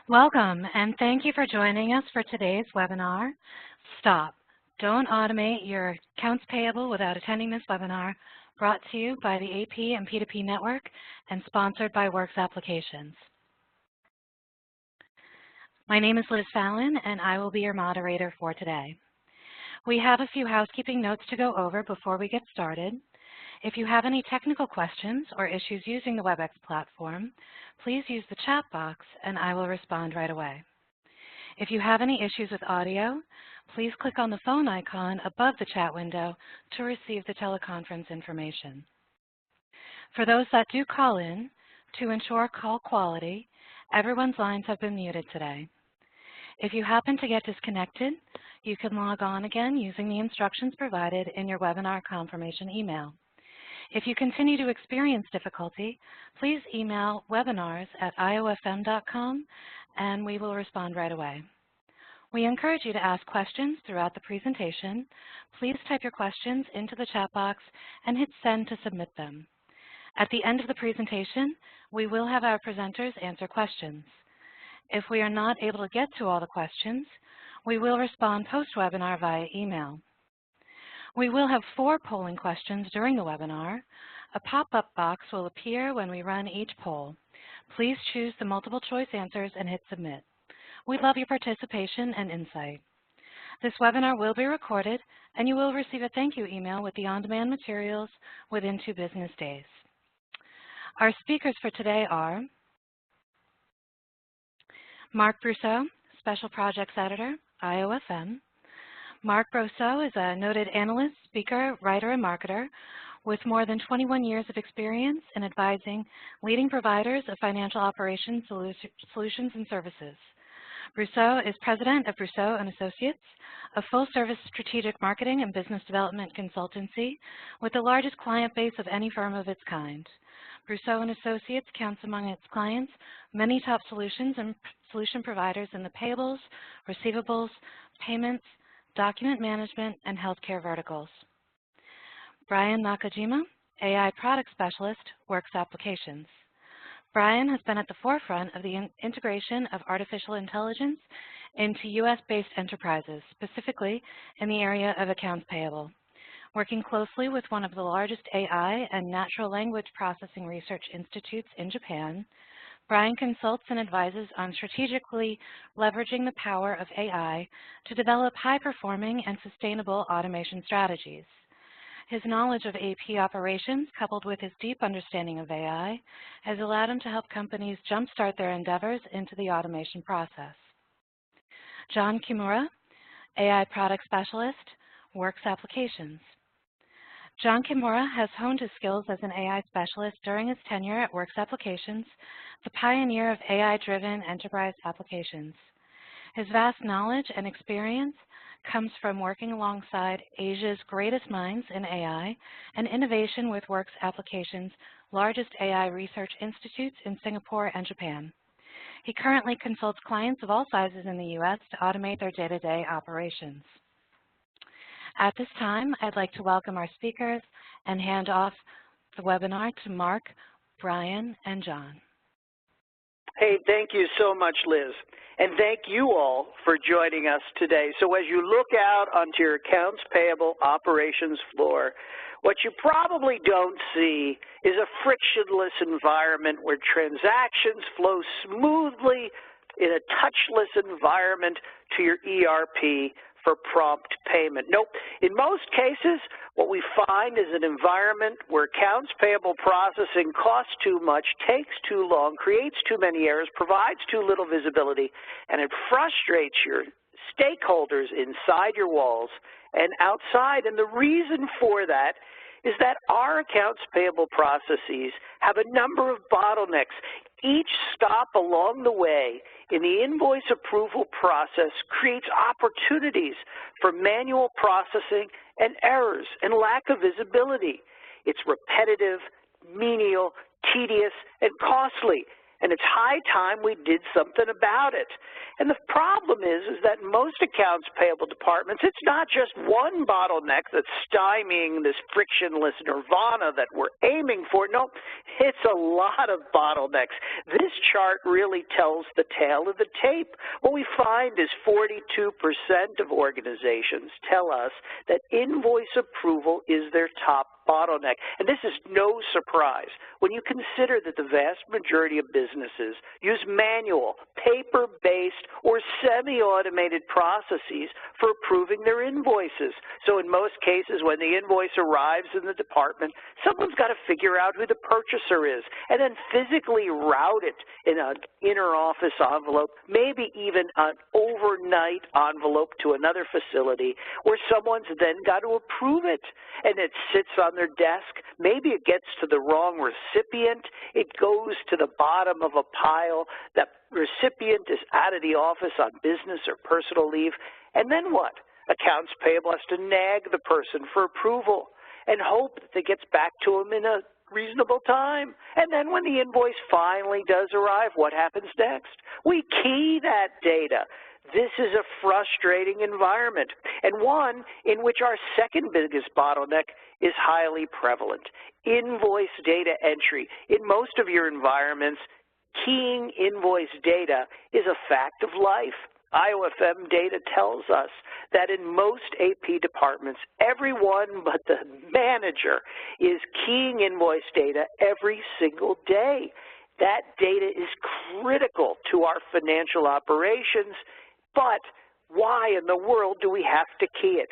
Welcome, and thank you for joining us for today's webinar, Stop, Don't Automate Your Accounts Payable Without Attending This Webinar, brought to you by the AP and P2P Network and sponsored by Works Applications. My name is Liz Fallon, and I will be your moderator for today. We have a few housekeeping notes to go over before we get started. If you have any technical questions or issues using the WebEx platform, please use the chat box and I will respond right away. If you have any issues with audio, please click on the phone icon above the chat window to receive the teleconference information. For those that do call in, to ensure call quality, everyone's lines have been muted today. If you happen to get disconnected, you can log on again using the instructions provided in your webinar confirmation email. If you continue to experience difficulty, please email webinars@iofm.com and we will respond right away. We encourage you to ask questions throughout the presentation. Please type your questions into the chat box and hit send to submit them. At the end of the presentation, we will have our presenters answer questions. If we are not able to get to all the questions, we will respond post-webinar via email. We will have 4 polling questions during the webinar. A pop-up box will appear when we run each poll. Please choose the multiple choice answers and hit submit. We love your participation and insight. This webinar will be recorded and you will receive a thank you email with the on-demand materials within 2 business days. Our speakers for today are Mark Brousseau, Special Projects Editor, IOFM. Mark Brousseau is a noted analyst, speaker, writer, and marketer with more than 21 years of experience in advising leading providers of financial operations solutions and services. Brousseau is president of Brousseau & Associates, a full-service strategic marketing and business development consultancy with the largest client base of any firm of its kind. Brousseau & Associates counts among its clients many top solutions and solution providers in the payables, receivables, payments, document management, and healthcare verticals. Brian Nakajima, AI Product Specialist, Works Applications. Brian has been at the forefront of the integration of artificial intelligence into U.S.-based enterprises, specifically in the area of accounts payable. Working closely with one of the largest AI and natural language processing research institutes in Japan, Brian consults and advises on strategically leveraging the power of AI to develop high-performing and sustainable automation strategies. His knowledge of AP operations, coupled with his deep understanding of AI, has allowed him to help companies jumpstart their endeavors into the automation process. John Kimura, AI Product Specialist, Works Applications. John Kimura has honed his skills as an AI specialist during his tenure at Works Applications, the pioneer of AI-driven enterprise applications. His vast knowledge and experience comes from working alongside Asia's greatest minds in AI and innovation with Works Applications' largest AI research institutes in Singapore and Japan. He currently consults clients of all sizes in the U.S. to automate their day-to-day operations. At this time, I'd like to welcome our speakers and hand off the webinar to Mark, Brian, and John. Hey, thank you so much, Liz. And thank you all for joining us today. So as you look out onto your accounts payable operations floor, what you probably don't see is a frictionless environment where transactions flow smoothly in a touchless environment to your ERP for prompt payment. Nope. In most cases, what we find is an environment where accounts payable processing costs too much, takes too long, creates too many errors, provides too little visibility, and it frustrates your stakeholders inside your walls and outside. And the reason for that is that our accounts payable processes have a number of bottlenecks. Each stop along the way in the invoice approval process creates opportunities for manual processing and errors and lack of visibility. It's repetitive, menial, tedious, and costly. and it's high time we did something about it. And the problem is that most accounts payable departments, it's not just one bottleneck that's stymieing this frictionless nirvana that we're aiming for. No, it's a lot of bottlenecks. This chart really tells the tale of the tape. What we find is 42% of organizations tell us that invoice approval is their top bottleneck. And this is no surprise when you consider that the vast majority of businesses use manual, paper-based, or semi-automated processes for approving their invoices. So in most cases, when the invoice arrives in the department, someone's got to figure out who the purchaser is and then physically route it in an inner office envelope, maybe even an overnight envelope to another facility where someone's then got to approve it. And it sits on their desk. Maybe it gets to the wrong recipient. It goes to the bottom of a pile. That recipient is out of the office on business or personal leave. And then what? Accounts payable has to nag the person for approval and hope that it gets back to them in a reasonable time. And then when the invoice finally does arrive, what happens next? We key that data. This is a frustrating environment, and one in which our second biggest bottleneck is highly prevalent. Invoice data entry. In most of your environments, keying invoice data is a fact of life. IOFM data tells us that in most AP departments, everyone but the manager is keying invoice data every single day. That data is critical to our financial operations, but why in the world do we have to key it?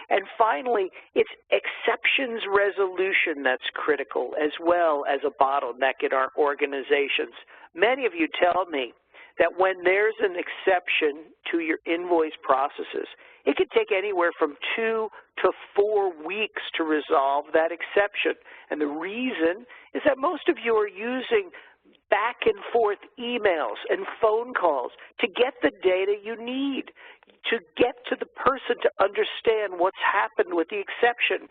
And finally, it's exceptions resolution that's critical as well as a bottleneck in our organizations. Many of you tell me that when there's an exception to your invoice processes, it could take anywhere from 2 to 4 weeks to resolve that exception. And the reason is that most of you are using back and forth emails and phone calls to get the data you need, to get to the person to understand what's happened with the exception.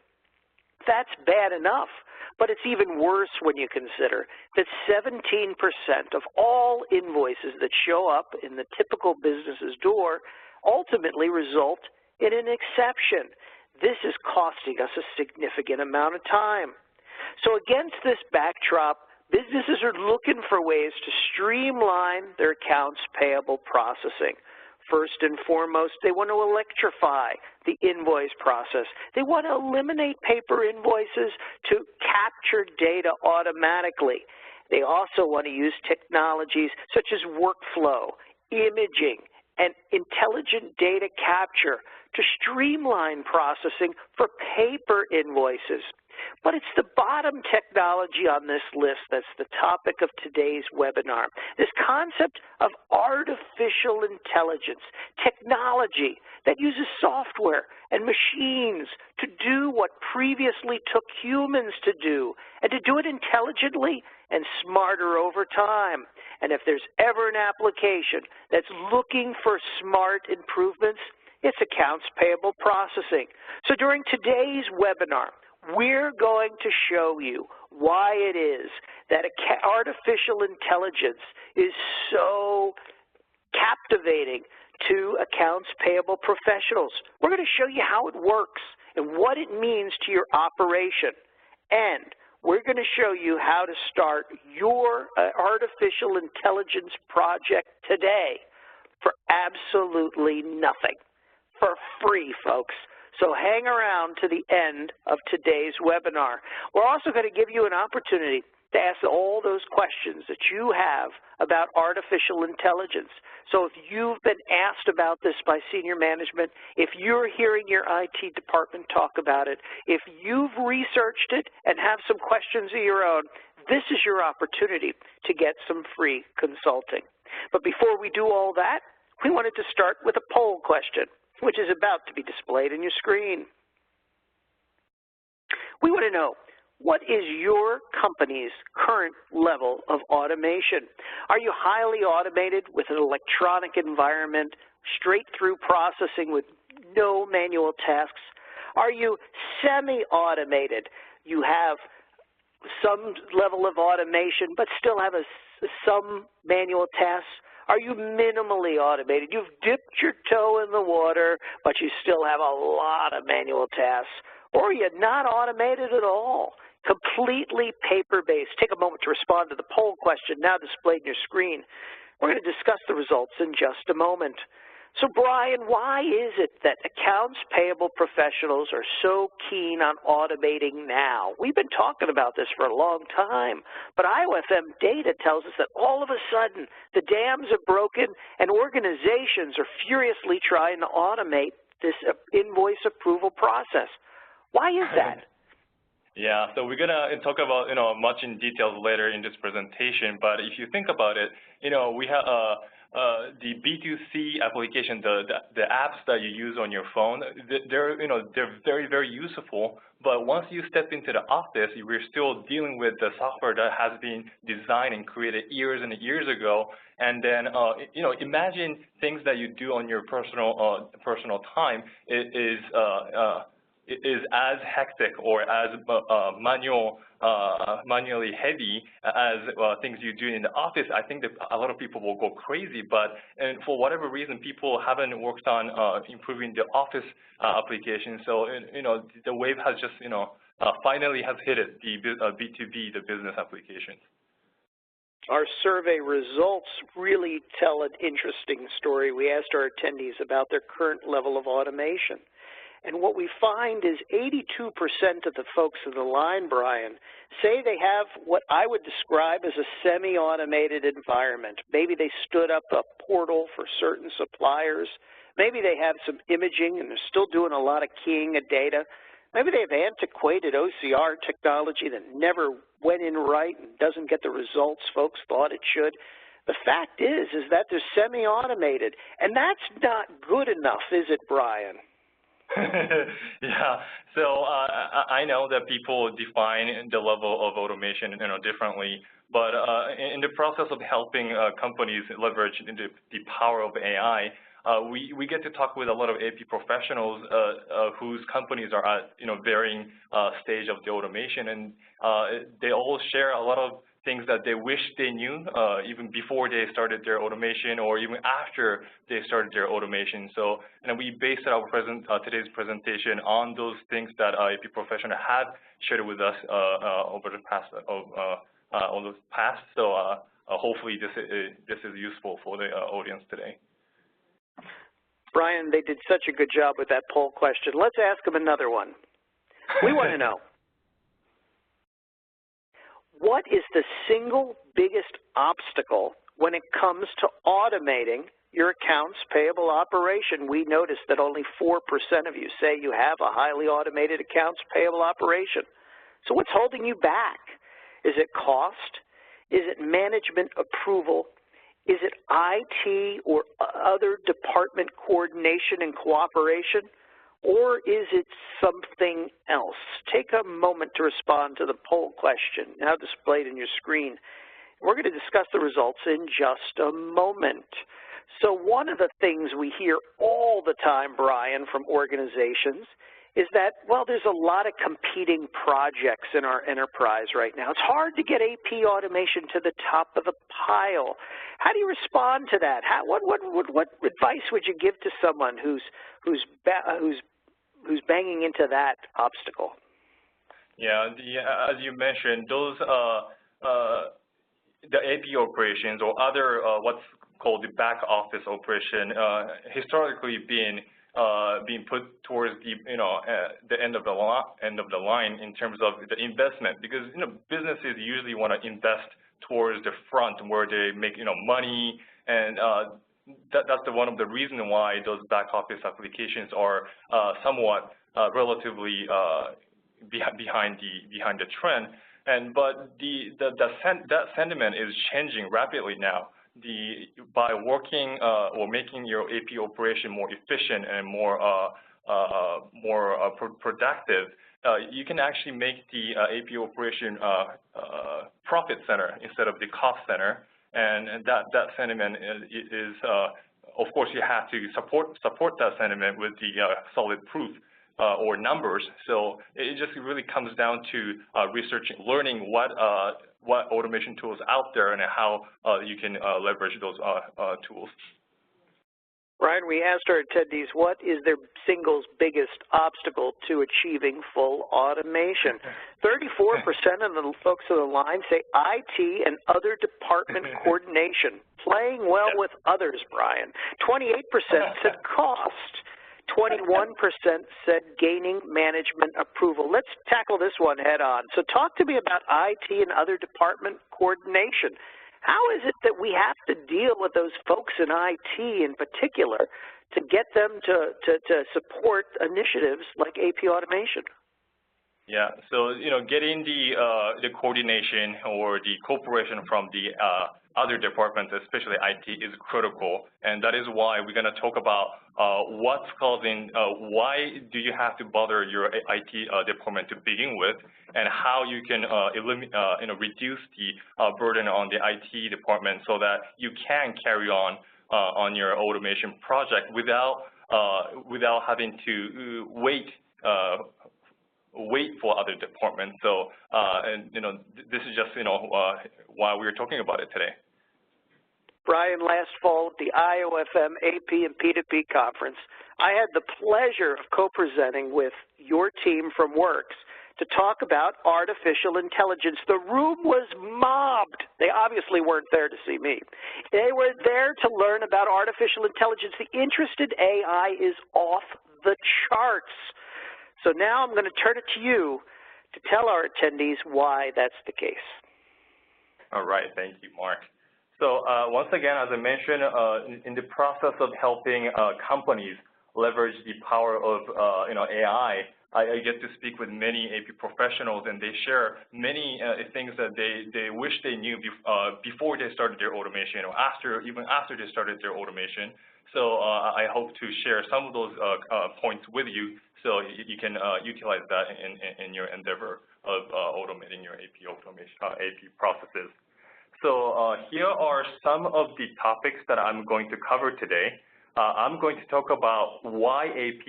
That's bad enough, but it's even worse when you consider that 17% of all invoices that show up in the typical business's door ultimately result in an exception. This is costing us a significant amount of time. So against this backdrop, businesses are looking for ways to streamline their accounts payable processing. First and foremost, they want to electrify the invoice process. They want to eliminate paper invoices to capture data automatically. They also want to use technologies such as workflow, imaging, and intelligent data capture to streamline processing for paper invoices. But it's the bottom technology on this list that's the topic of today's webinar. This concept of artificial intelligence, technology that uses software and machines to do what previously took humans to do, and to do it intelligently and smarter over time. And if there's ever an application that's looking for smart improvements, it's accounts payable processing. So during today's webinar, we're going to show you why it is that artificial intelligence is so captivating to accounts payable professionals. We're going to show you how it works and what it means to your operation. And we're going to show you how to start your artificial intelligence project today for absolutely nothing, for free, folks. So hang around to the end of today's webinar. We're also going to give you an opportunity to ask all those questions that you have about artificial intelligence. So if you've been asked about this by senior management, if you're hearing your IT department talk about it, if you've researched it and have some questions of your own, this is your opportunity to get some free consulting. But before we do all that, we wanted to start with a poll question, which is about to be displayed on your screen. We want to know, what is your company's current level of automation? Are you highly automated with an electronic environment, straight-through processing with no manual tasks? Are you semi-automated? You have some level of automation, but still have some manual tasks? Are you minimally automated? You've dipped your toe in the water, but you still have a lot of manual tasks. Or are you not automated at all? Completely paper-based. Take a moment to respond to the poll question now displayed on your screen. We're going to discuss the results in just a moment. So, Brian, why is it that accounts payable professionals are so keen on automating now? We've been talking about this for a long time, but IOFM data tells us that all of a sudden the dams are broken and organizations are furiously trying to automate this invoice approval process. Why is that? Yeah, so we're gonna talk about much in details later in this presentation. But if you think about it, we have the B2C application, the apps that you use on your phone. They're very, very useful. But once you step into the office, we're still dealing with the software that has been designed and created years and years ago. And then imagine things that you do on your personal time is as hectic or as manually heavy as things you do in the office. I think that a lot of people will go crazy, and for whatever reason, people haven't worked on improving the office application. So, the wave has just, finally has hit it, the B2B, the business applications. Our survey results really tell an interesting story. We asked our attendees about their current level of automation. And what we find is 82% of the folks in the line, Brian, say they have what I would describe as a semi-automated environment. Maybe they stood up a portal for certain suppliers. Maybe they have some imaging and they're still doing a lot of keying of data. Maybe they have antiquated OCR technology that never went in right and doesn't get the results folks thought it should. The fact is that they're semi-automated, and that's not good enough, is it, Brian? Yeah, so I know that people define the level of automation differently, but in the process of helping companies leverage the power of AI, we get to talk with a lot of AP professionals whose companies are at varying stage of the automation, and they all share a lot of things that they wish they knew even before they started their automation or even after they started their automation. So, and we based our today's presentation on those things that AP professionals have shared with us over the past So hopefully this is useful for the audience today. Brian, they did such a good job with that poll question. Let's ask them another one. We want to know, what is the single biggest obstacle when it comes to automating your accounts payable operation? We noticed that only 4% of you say you have a highly automated accounts payable operation. So what's holding you back? Is it cost? Is it management approval? Is it IT or other department coordination and cooperation? Or is it something else? Take a moment to respond to the poll question now displayed on your screen. We're going to discuss the results in just a moment. So one of the things we hear all the time, Brian, from organizations is that, well, there's a lot of competing projects in our enterprise right now. It's hard to get AP automation to the top of the pile. How do you respond to that? What advice would you give to someone who's banging into that obstacle? Yeah, as you mentioned, those the AP operations or other what's called the back office operation historically being put towards the end of the line in terms of the investment, because businesses usually want to invest towards the front where they make money, and that's one of the reasons why those back office applications are somewhat relatively behind the trend. But that sentiment is changing rapidly now. By working or making your AP operation more efficient and more productive, you can actually make the AP operation profit center instead of the cost center. And that sentiment is of course, you have to support that sentiment with the solid proof or numbers. So it just really comes down to researching, learning what automation tools out there and how you can leverage those tools. Brian, we asked our attendees, what is their single biggest obstacle to achieving full automation? 34% of the folks on the line say IT and other department coordination, playing well with others, Brian. 28% said cost. 21% said gaining management approval. Let's tackle this one head on. So talk to me about IT and other department coordination. How is it that we have to deal with those folks in IT in particular to get them to support initiatives like AP automation? Yeah, so getting the coordination or the cooperation from the other departments, especially IT, is critical, and that is why we're going to talk about what's causing, why do you have to bother your IT department to begin with, and how you can reduce the burden on the IT department so that you can carry on your automation project without having to wait for other departments. So, this is just why we're talking about it today. Brian, last fall at the IOFM AP and P2P conference, I had the pleasure of co-presenting with your team from Works to talk about artificial intelligence. The room was mobbed. They obviously weren't there to see me. They were there to learn about artificial intelligence. The interest in AI is off the charts. So now I'm going to turn it to you to tell our attendees why that's the case. All right, thank you, Mark. So once again, as I mentioned, in the process of helping companies leverage the power of AI, I get to speak with many AP professionals, and they share many things that they wish they knew before they started their automation, or even after they started their automation. So I hope to share some of those points with you, so you can utilize that in your endeavor of automating your AP processes. So here are some of the topics that I'm going to cover today. I'm going to talk about why AP,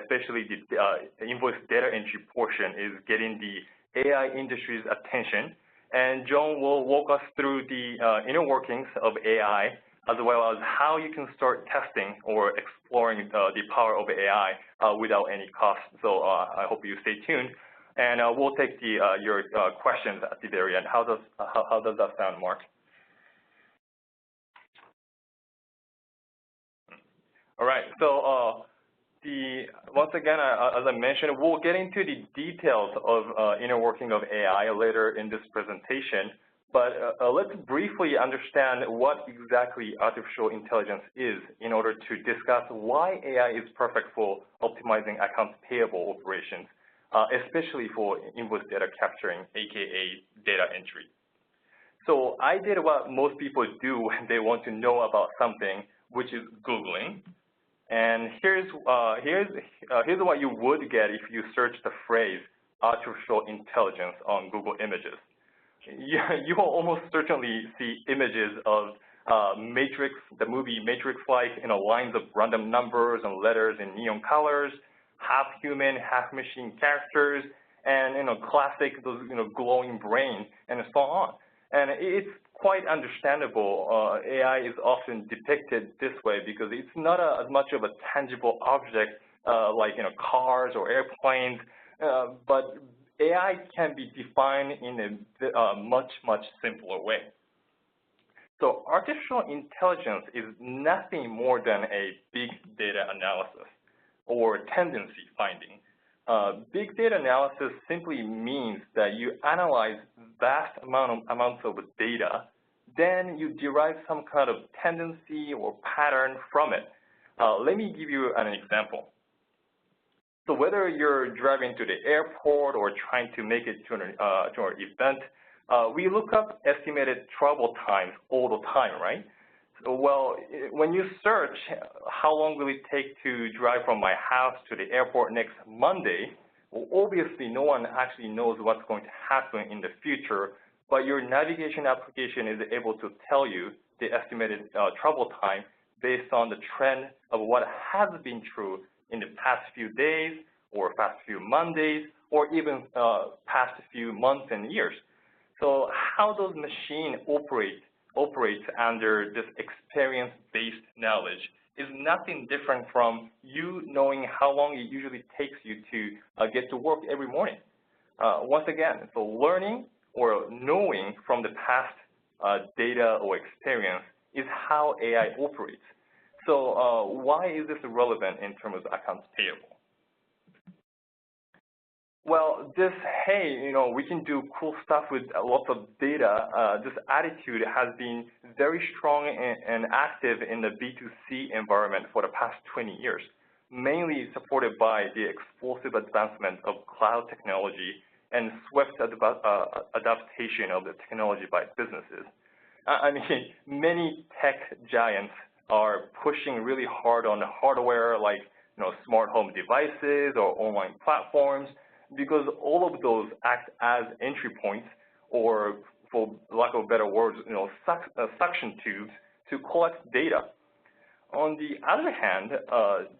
especially the invoice data entry portion, is getting the AI industry's attention. And John will walk us through the inner workings of AI, as well as how you can start testing or exploring the power of AI without any cost. So I hope you stay tuned. And we'll take your questions at the very end. How does that sound, Mark? All right. So once again, as I mentioned, we'll get into the details of inner working of AI later in this presentation. But let's briefly understand what exactly artificial intelligence is in order to discuss why AI is perfect for optimizing accounts payable operations, especially for invoice data capturing, aka data entry. So I did what most people do when they want to know about something, which is Googling. And here's what you would get if you search the phrase artificial intelligence on Google Images. You will almost certainly see images of Matrix, the movie Matrix-like, lines of random numbers and letters in neon colors, half human, half machine characters, and classic those glowing brain, and so on. And it's quite understandable. AI is often depicted this way because it's not as much of a tangible object like cars or airplanes, but AI can be defined in a much simpler way. So artificial intelligence is nothing more than a big data analysis or tendency finding. Big data analysis simply means that you analyze vast amounts of data, then you derive some kind of tendency or pattern from it. Let me give you an example. So whether you're driving to the airport or trying to make it to an event, we look up estimated travel times all the time, right? So, well, when you search how long will it take to drive from my house to the airport next Monday, well, obviously no one actually knows what's going to happen in the future, but your navigation application is able to tell you the estimated travel time based on the trend of what has been true in the past few days or past few Mondays, or even past few months and years. So how does machine operate under this experience-based knowledge is nothing different from you knowing how long it usually takes you to get to work every morning. Once again, so learning or knowing from the past data or experience is how AI operates. So why is this relevant in terms of accounts payable? Well, this, hey, we can do cool stuff with lots of data, this attitude has been very strong and active in the B2C environment for the past 20 years, mainly supported by the explosive advancement of cloud technology and swift adaptation of the technology by businesses. I mean, many tech giants are pushing really hard on the hardware like smart home devices or online platforms, because all of those act as entry points, or for lack of better words, suction tubes to collect data. On the other hand,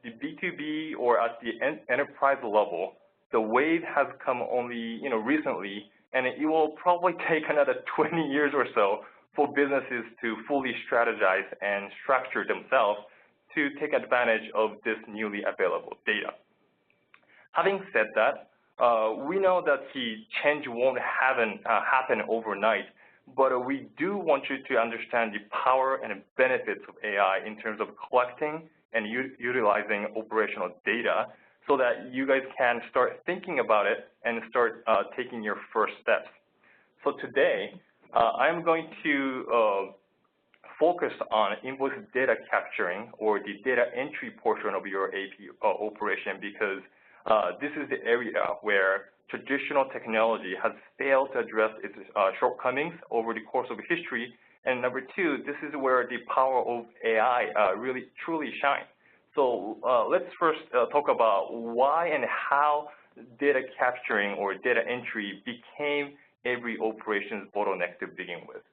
the B2B or at the enterprise level, the wave has come only recently, and it will probably take another 20 years or so for businesses to fully strategize and structure themselves to take advantage of this newly available data. Having said that, we know that the change won't happen overnight, but we do want you to understand the power and benefits of AI in terms of collecting and utilizing operational data so that you guys can start thinking about it and start taking your first steps. So today, I'm going to focus on invoice data capturing or the data entry portion of your AP operation, because this is the area where traditional technology has failed to address its shortcomings over the course of history. And number two, this is where the power of AI really truly shines. So let's first talk about why and how data capturing or data entry became every operations bottleneck to begin with.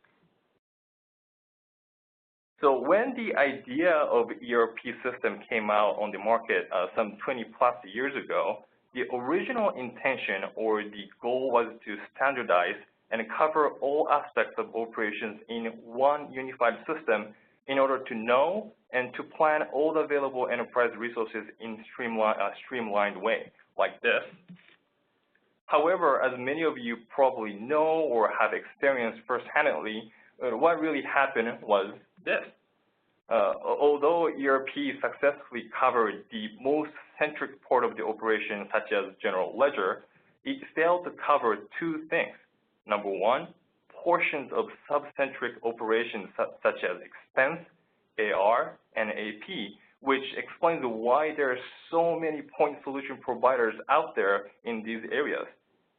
So when the idea of ERP system came out on the market some 20+ years ago, the original intention or the goal was to standardize and cover all aspects of operations in one unified system in order to know and to plan all the available enterprise resources in streamlined way, like this. However, as many of you probably know or have experienced first-handedly, what really happened was this. Although ERP successfully covered the most centric part of the operation, such as general ledger, it failed to cover two things. Number one, portions of sub-centric operations such as expense, AR, and AP, which explains why there are so many point solution providers out there in these areas.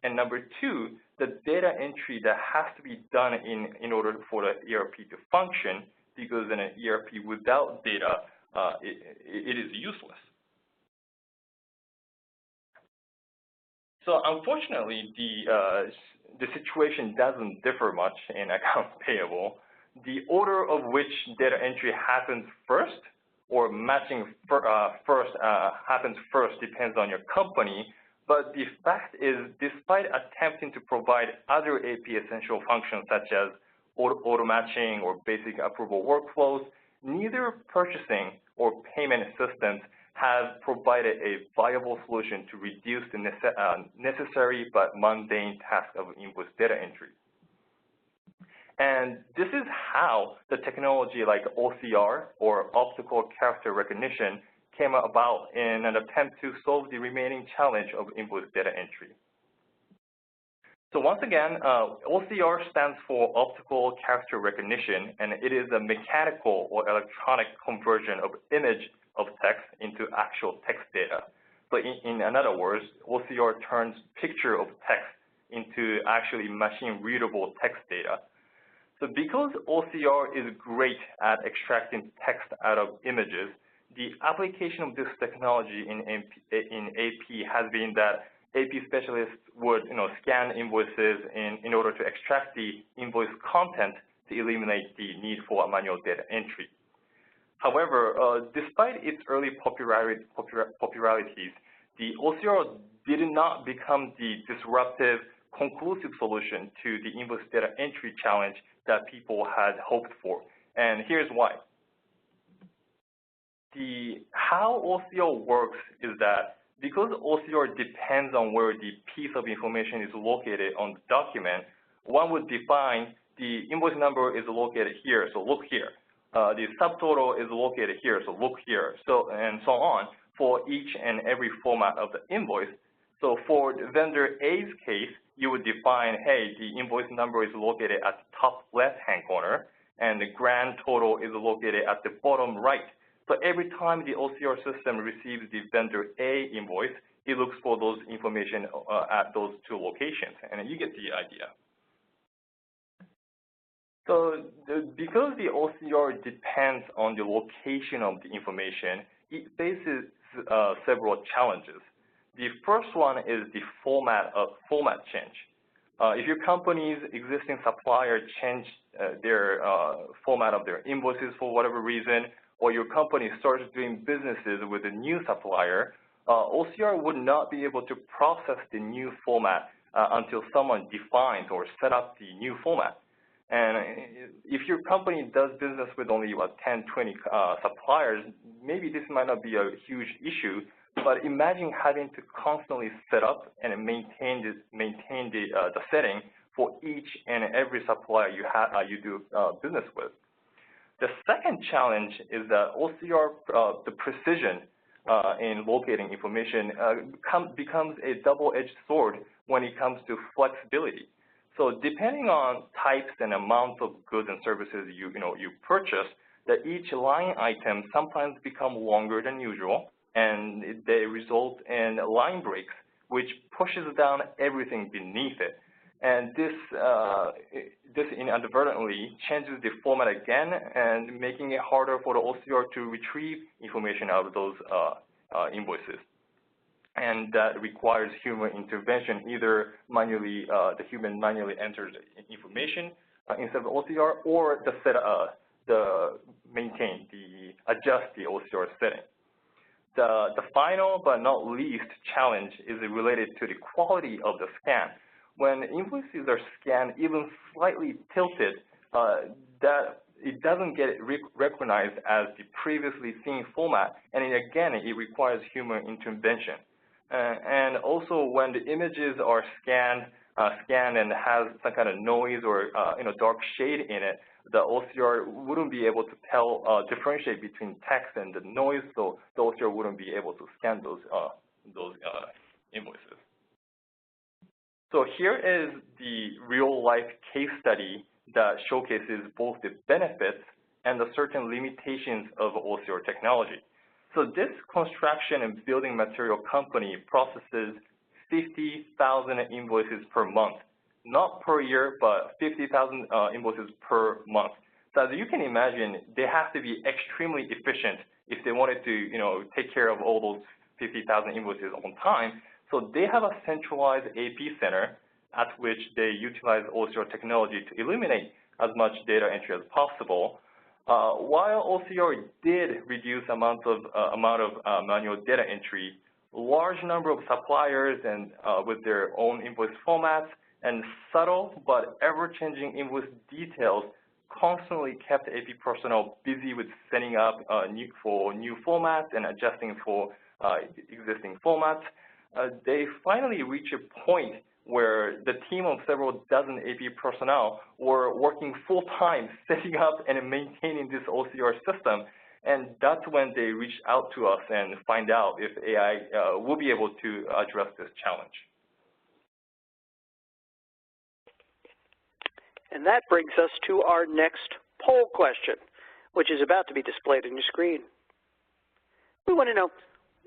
And number two, the data entry that has to be done in order for the ERP to function, because in an ERP without data, it is useless. So unfortunately, the situation doesn't differ much in accounts payable. The order of which data entry happens first, or matching first happens first, depends on your company. But the fact is, despite attempting to provide other AP essential functions such as auto matching or basic approval workflows, neither purchasing or payment systems have provided a viable solution to reduce the necessary but mundane task of invoice data entry. And this is how the technology like OCR, or optical character recognition, came about in an attempt to solve the remaining challenge of invoice data entry. So once again, OCR stands for optical character recognition, and it is a mechanical or electronic conversion of image of text into actual text data. So in other words, OCR turns picture of text into actually machine-readable text data. So because OCR is great at extracting text out of images, the application of this technology in AP has been that AP specialists would scan invoices in order to extract the invoice content to eliminate the need for manual data entry. However, despite its early popularities, the OCR did not become the disruptive, conclusive solution to the invoice data entry challenge that people had hoped for. And here's why. How OCR works is that because OCR depends on where the piece of information is located on the document, one would define the invoice number is located here, so look here. The subtotal is located here, so look here, so and so on for each and every format of the invoice. So for the vendor A's case, you would define, hey, the invoice number is located at the top left-hand corner, and the grand total is located at the bottom right. So every time the OCR system receives the vendor A invoice, it looks for those information at those two locations, and you get the idea. So because the OCR depends on the location of the information, it faces several challenges. The first one is the format change. If your company's existing supplier changed their format of their invoices for whatever reason, or your company starts doing businesses with a new supplier, OCR would not be able to process the new format until someone defines or set up the new format. And if your company does business with only about 10, 20 suppliers, maybe this might not be a huge issue, but imagine having to constantly set up and maintain the setting for each and every supplier you do business with. The second challenge is that OCR, the precision in locating information becomes a double-edged sword when it comes to flexibility. So depending on types and amounts of goods and services you purchase, that each line item sometimes become longer than usual, and they result in line breaks, which pushes down everything beneath it. And this inadvertently changes the format again and making it harder for the OCR to retrieve information out of those invoices. And that requires human intervention, either manually, the human manually enters information instead of OCR, or adjust the OCR setting. The final but not least challenge is related to the quality of the scan. When invoices are scanned even slightly tilted, that it doesn't get recognized as the previously seen format, and again, it requires human intervention. And also, when the images are scanned and has some kind of noise or dark shade in it, the OCR wouldn't be able to differentiate between text and the noise, so the OCR wouldn't be able to scan those invoices. So here is the real-life case study that showcases both the benefits and the certain limitations of OCR technology. So this construction and building material company processes 50,000 invoices per month, not per year, but 50,000 invoices per month. So as you can imagine, they have to be extremely efficient if they wanted to, take care of all those 50,000 invoices on time. So they have a centralized AP center at which they utilize OCR technology to eliminate as much data entry as possible. While OCR did reduce amount of manual data entry, large number of suppliers and with their own invoice formats and subtle but ever-changing invoice details constantly kept AP personnel busy with setting up new formats and adjusting for existing formats. They finally reached a point where the team of several dozen AP personnel were working full-time setting up and maintaining this OCR system, and that's when they reached out to us and find out if AI will be able to address this challenge. And that brings us to our next poll question, which is about to be displayed on your screen. We want to know,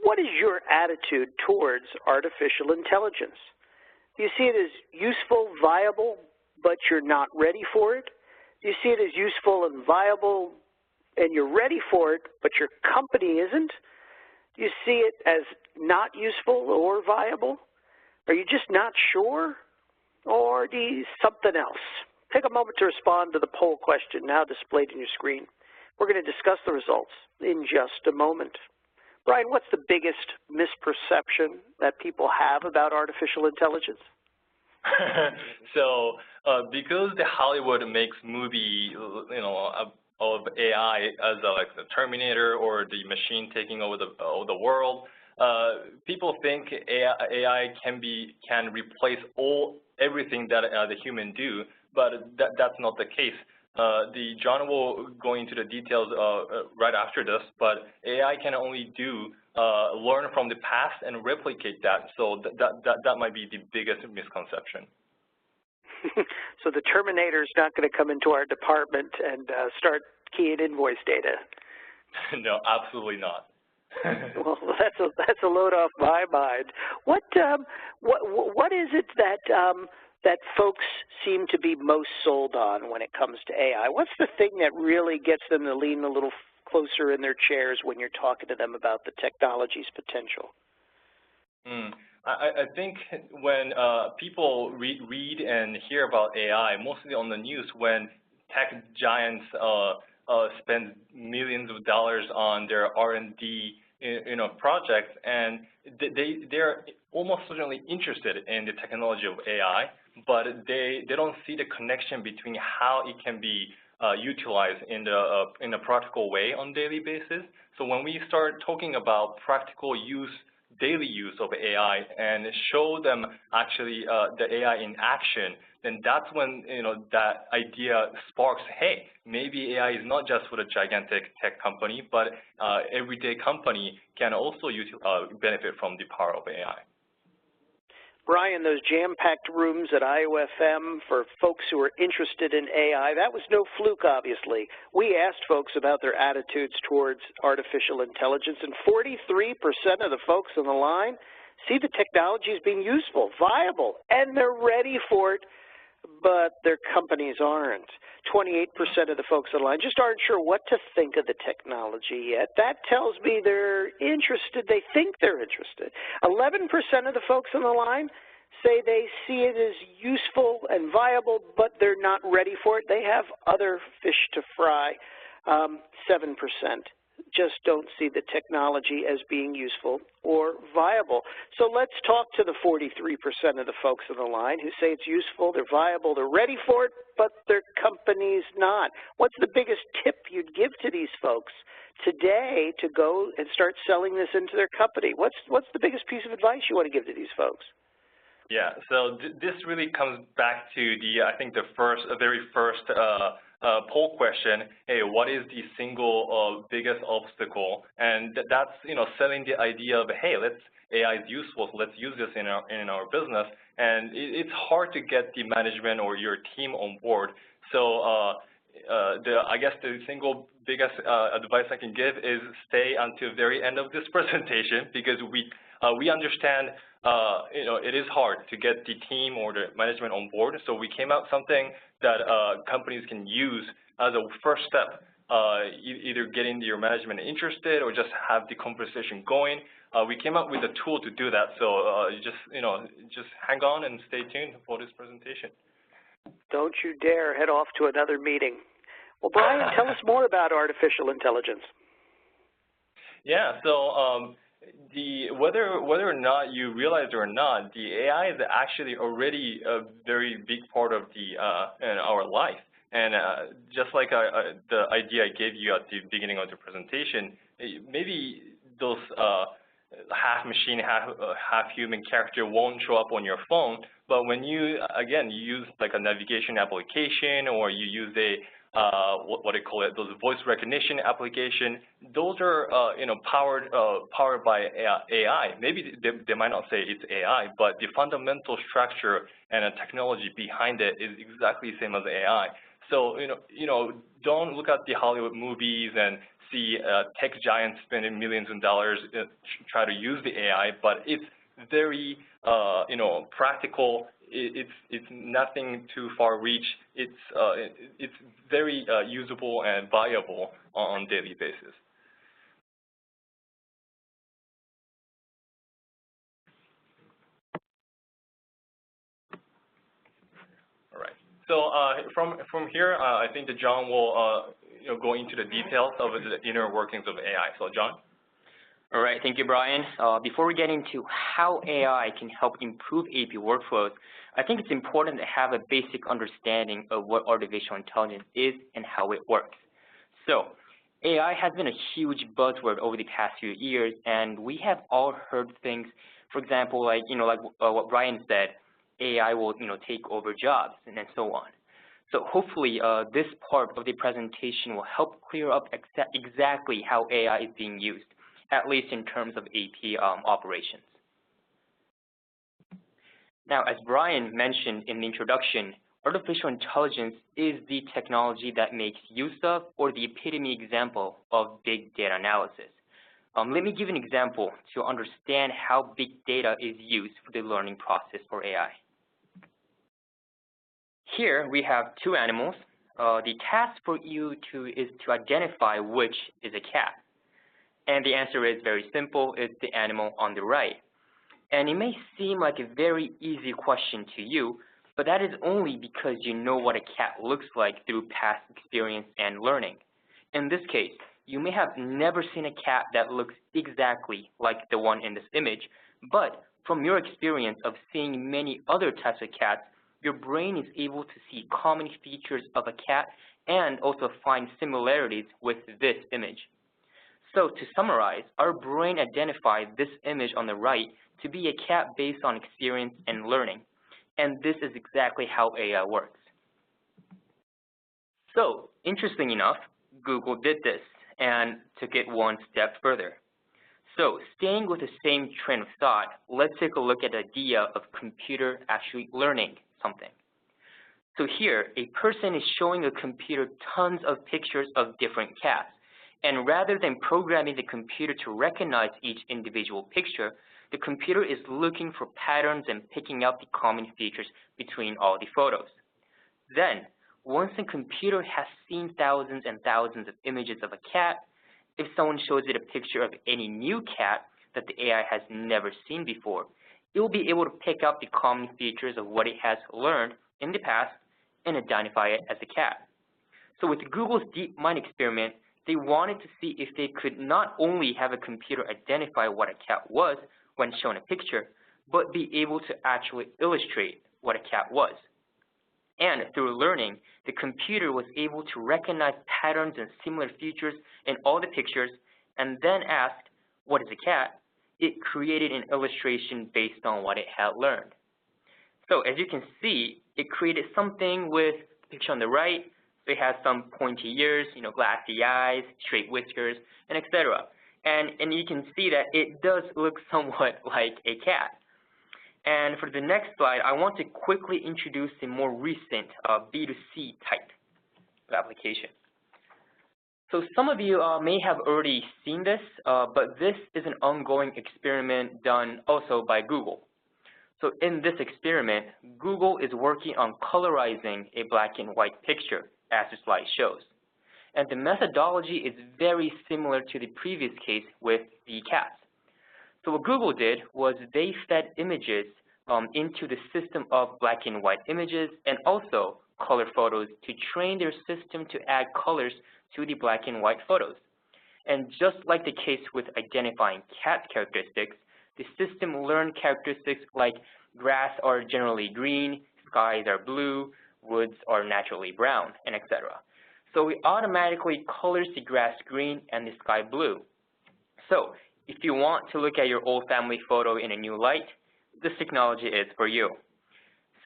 what is your attitude towards artificial intelligence? Do you see it as useful, viable, but you're not ready for it? Do you see it as useful and viable and you're ready for it, but your company isn't? Do you see it as not useful or viable? Are you just not sure? Or do you something else? Take a moment to respond to the poll question now displayed on your screen. We're going to discuss the results in just a moment. Brian, what's the biggest misperception that people have about artificial intelligence? So because the Hollywood makes movie, of AI as like the Terminator or the machine taking over the world, people think AI can replace everything that the human do, but that's not the case. John will go into the details right after this, but AI can only learn from the past and replicate that. So that might be the biggest misconception. So the Terminator is not going to come into our department and start keying invoice data. No, absolutely not. Well, that's a load off my mind. What is it that folks seem to be most sold on when it comes to AI? What's the thing that really gets them to lean a little closer in their chairs when you're talking to them about the technology's potential? I think when people read and hear about AI, mostly on the news, when tech giants spend millions of dollars on their R&D projects, and they're almost certainly interested in the technology of AI, but they don't see the connection between how it can be utilized in a practical way on a daily basis. So when we start talking about practical use, daily use of AI, and show them actually the AI in action, then that's when that idea sparks, hey, maybe AI is not just for the gigantic tech company, but everyday company can also benefit from the power of AI. Brian, those jam-packed rooms at IOFM for folks who are interested in AI, that was no fluke, obviously. We asked folks about their attitudes towards artificial intelligence, and 43% of the folks on the line see the technology as being useful, viable, and they're ready for it, but their companies aren't. 28% of the folks on the line just aren't sure what to think of the technology yet. That tells me they're interested. They think they're interested. 11% of the folks on the line say they see it as useful and viable, but they're not ready for it. They have other fish to fry. 7% just don't see the technology as being useful or viable. So let's talk to the 43% of the folks on the line who say it's useful, they're viable, they're ready for it, but their company's not. What's the biggest tip you'd give to these folks today to go and start selling this into their company? What's the biggest piece of advice you want to give to these folks? Yeah, so this really comes back to I think the very first poll question, hey, what is the single biggest obstacle? And that's, selling the idea of, hey, AI is useful, so let's use this in our business. And it's hard to get the management or your team on board. So I guess the single biggest advice I can give is stay until the very end of this presentation, because we understand it is hard to get the team or the management on board. So we came out something that companies can use as a first step, either getting your management interested or just have the conversation going. We came up with a tool to do that. So just hang on and stay tuned for this presentation. Don't you dare head off to another meeting. Well, Brian, tell us more about artificial intelligence. Yeah, so whether or not you realize it or not, the AI is actually already a very big part of our life. And just like the idea I gave you at the beginning of the presentation, maybe those half machine, half human character won't show up on your phone, but when you use like a navigation application, or you use what they call it, those voice recognition application, those are powered by AI. Maybe they might not say it's AI, but the fundamental structure and the technology behind it is exactly the same as AI. So don't look at the Hollywood movies and see tech giants spending millions of dollars to try to use the AI, but it's very practical. It's nothing too far reach. It's very usable and viable on a daily basis. All right. So from here, I think that John will go into the details of the inner workings of AI. So John. All right, thank you, Brian. Before we get into how AI can help improve AP workflows, I think it's important to have a basic understanding of what artificial intelligence is and how it works. So, AI has been a huge buzzword over the past few years, and we have all heard things, for example, like what Brian said, AI will take over jobs and so on. So hopefully this part of the presentation will help clear up exactly how AI is being used, at least in terms of AP operations. Now, as Brian mentioned in the introduction, artificial intelligence is the technology that makes use of, or the epitome example of, big data analysis. Let me give an example to understand how big data is used for the learning process for AI. Here we have two animals. The task for you is to identify which is a cat. And the answer is very simple. It's the animal on the right. And it may seem like a very easy question to you, but that is only because you know what a cat looks like through past experience and learning. In this case, you may have never seen a cat that looks exactly like the one in this image, but from your experience of seeing many other types of cats, your brain is able to see common features of a cat and also find similarities with this image. So to summarize, our brain identified this image on the right to be a cat based on experience and learning. And this is exactly how AI works. So, interesting enough, Google did this and took it one step further. So, staying with the same train of thought, let's take a look at the idea of computer actually learning something. So here, a person is showing a computer tons of pictures of different cats. And rather than programming the computer to recognize each individual picture, the computer is looking for patterns and picking out the common features between all the photos. Then, once the computer has seen thousands and thousands of images of a cat, if someone shows it a picture of any new cat that the AI has never seen before, it will be able to pick up the common features of what it has learned in the past and identify it as a cat. So with Google's DeepMind experiment, they wanted to see if they could not only have a computer identify what a cat was when shown a picture, but be able to actually illustrate what a cat was. And through learning, the computer was able to recognize patterns and similar features in all the pictures, and then asked, what is a cat? It created an illustration based on what it had learned. So as you can see, it created something with the picture on the right. So it has some pointy ears, glassy eyes, straight whiskers, and etc. And you can see that it does look somewhat like a cat. And for the next slide, I want to quickly introduce a more recent B2C type of application. So some of you may have already seen this, but this is an ongoing experiment done also by Google. So in this experiment, Google is working on colorizing a black and white picture, as the slide shows. And the methodology is very similar to the previous case with the cats. So what Google did was they fed images into the system of black and white images and also color photos to train their system to add colors to the black and white photos. And just like the case with identifying cat characteristics, the system learned characteristics like grass are generally green, skies are blue, woods are naturally brown, and etc. So it automatically colors the grass green and the sky blue. So if you want to look at your old family photo in a new light, this technology is for you.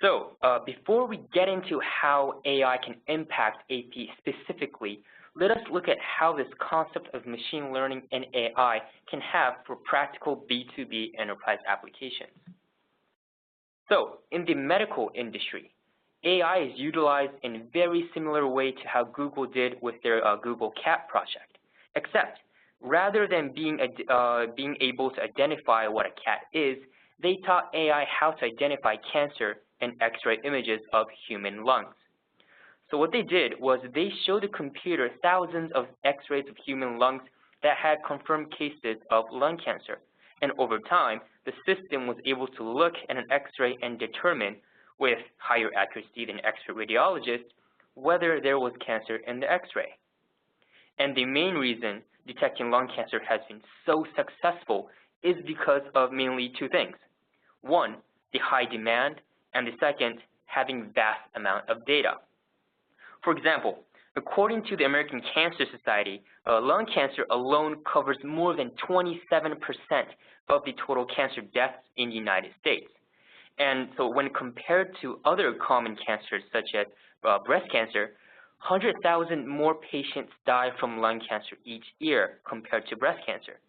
So before we get into how AI can impact AP specifically, let us look at how this concept of machine learning and AI can have for practical B2B enterprise applications. So in the medical industry, AI is utilized in a very similar way to how Google did with their Google Cat project, except rather than being able to identify what a cat is, they taught AI how to identify cancer and X-ray images of human lungs. So what they did was they showed the computer thousands of X-rays of human lungs that had confirmed cases of lung cancer. And over time, the system was able to look at an X-ray and determine, with higher accuracy than X-ray radiologists, whether there was cancer in the X-ray. And the main reason detecting lung cancer has been so successful is because of mainly two things. One, the high demand, and the second, having vast amount of data. For example, according to the American Cancer Society, lung cancer alone covers more than 27% of the total cancer deaths in the United States. And so when compared to other common cancers such as breast cancer, 100,000 more patients die from lung cancer each year compared to breast cancer.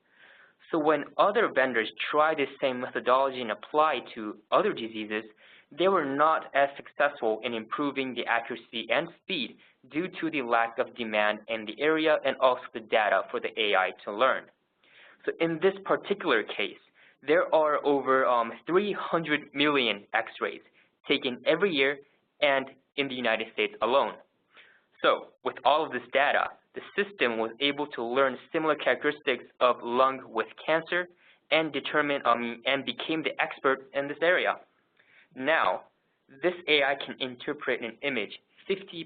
So when other vendors try the same methodology and apply to other diseases, they were not as successful in improving the accuracy and speed due to the lack of demand in the area and also the data for the AI to learn. So in this particular case, there are over 300 million X-rays taken every year and in the United States alone. So with all of this data, the system was able to learn similar characteristics of lung with cancer and determine and became the expert in this area. Now, this AI can interpret an image 50%